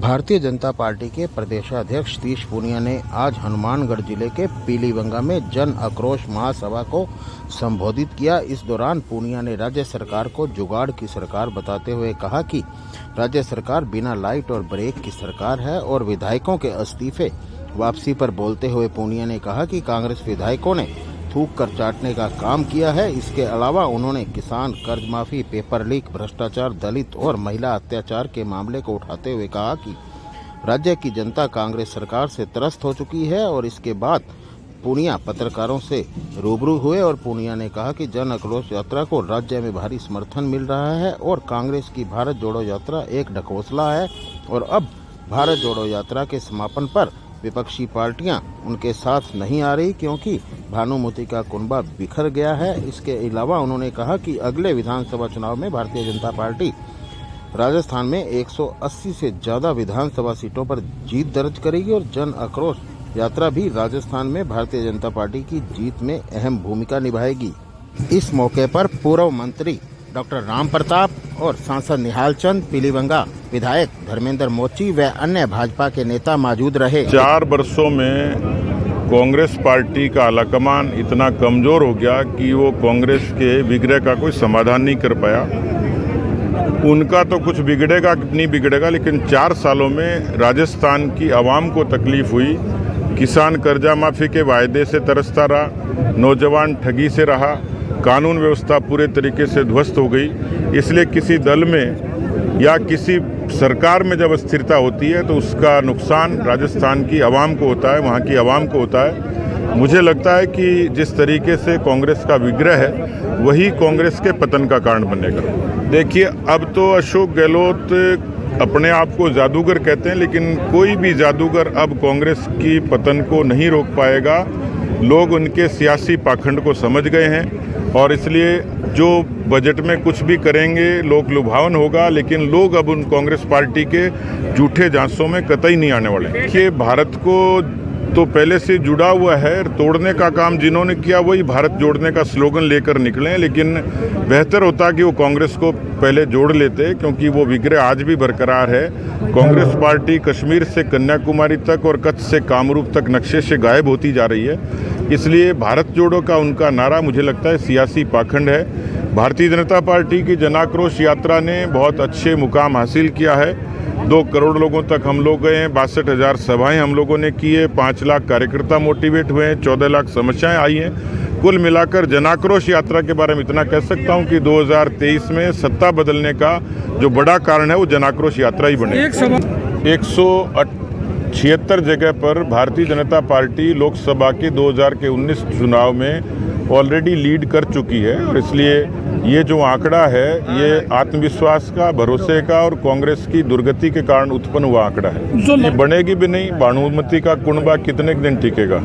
Bharatiya Janata party के प्रदेशाध्यक्ष सतीश पूनिया ने आज हनुमानगढ़ जिले के पीलीबंगा में जन आक्रोश महासभा को संबोधित किया। इस दौरान पूनिया ने राज्य सरकार को जुगाड़ की सरकार बताते हुए कहा कि राज्य सरकार बिना लाइट और ब्रेक की सरकार है और विधायकों के इस्तीफे वापसी पर बोलते हुए पूनिया ने कहा कि कांग्रेस विधायकों ने थूक कर चाटने का काम किया है। इसके अलावा उन्होंने किसान कर्ज माफी, पेपर लीक, भ्रष्टाचार, दलित और महिला अत्याचार के मामले को उठाते हुए कहा कि राज्य की जनता कांग्रेस सरकार से त्रस्त हो चुकी है। और इसके बाद पूनिया पत्रकारों से रूबरू हुए और पूनिया ने कहा कि जन आक्रोश यात्रा को राज्य में भारी समर्थन मिल रहा है और कांग्रेस की भारत जोड़ो यात्रा एक ढकोसला है और अब भारत जोड़ो यात्रा के समापन पर विपक्षी पार्टियां उनके साथ नहीं आ रही क्योंकि भानुमति का कुनबा बिखर गया है। इसके अलावा उन्होंने कहा कि अगले विधानसभा चुनाव में भारतीय जनता पार्टी राजस्थान में 180 से ज़्यादा विधानसभा सीटों पर जीत दर्ज करेगी और जन आक्रोश यात्रा भी राजस्थान में भारतीय जनता पार्टी की जीत में अहम भूमिका निभाएगी। इस मौके पर पूर्व मंत्री डॉक्टर राम प्रताप और सांसद निहाल चंद, पीलीबंगा विधायक धर्मेंद्र मोची व अन्य भाजपा के नेता मौजूद रहे। 4 वर्षों में कांग्रेस पार्टी का आलाकमान इतना कमजोर हो गया कि वो कांग्रेस के विग्रह का कोई समाधान नहीं कर पाया। उनका तो कुछ बिगड़ेगा नहीं बिगड़ेगा, लेकिन 4 सालों में राजस्थान की आवाम को तकलीफ हुई। किसान कर्जा माफी के वायदे से तरसता रहा, नौजवान ठगी से रहा, कानून व्यवस्था पूरे तरीके से ध्वस्त हो गई। इसलिए किसी दल में या किसी सरकार में जब अस्थिरता होती है तो उसका नुकसान राजस्थान की आवाम को होता है, वहाँ की आवाम को होता है। मुझे लगता है कि जिस तरीके से कांग्रेस का विग्रह है वही कांग्रेस के पतन का कारण बनेगा। देखिए, अब तो अशोक गहलोत अपने आप को जादूगर कहते हैं, लेकिन कोई भी जादूगर अब कांग्रेस की पतन को नहीं रोक पाएगा। लोग उनके सियासी पाखंड को समझ गए हैं और इसलिए जो बजट में कुछ भी करेंगे लोक लुभावन होगा, लेकिन लोग अब उन कांग्रेस पार्टी के झूठे झांसों में कतई नहीं आने वाले। देखिए, भारत को तो पहले से जुड़ा हुआ है, तोड़ने का काम जिन्होंने किया वही भारत जोड़ने का स्लोगन लेकर निकले, लेकिन बेहतर होता कि वो कांग्रेस को पहले जोड़ लेते, क्योंकि वो विग्रह आज भी बरकरार है। कांग्रेस पार्टी कश्मीर से कन्याकुमारी तक और कच्छ से कामरूप तक नक्शे से गायब होती जा रही है। इसलिए भारत जोड़ो का उनका नारा मुझे लगता है सियासी पाखंड है। भारतीय जनता पार्टी की जन आक्रोश यात्रा ने बहुत अच्छे मुकाम हासिल किया है। 2 करोड़ लोगों तक हम लोग गए हैं, 62,000 सभाएं हम लोगों ने की है, 5 लाख कार्यकर्ता मोटिवेट हुए हैं, 14 लाख समस्याएं आई हैं। कुल मिलाकर जन आक्रोश यात्रा के बारे में इतना कह सकता हूं कि 2023 में सत्ता बदलने का जो बड़ा कारण है वो जन आक्रोश यात्रा ही बने। 176 जगह पर भारतीय जनता पार्टी लोकसभा के 2019 चुनाव में ऑलरेडी लीड कर चुकी है और इसलिए ये जो आंकड़ा है ये आत्मविश्वास का, भरोसे का और कांग्रेस की दुर्गति के कारण उत्पन्न हुआ आंकड़ा है। ये बनेगी भी नहीं। भानुमति का कुनबा कितने दिन टिकेगा।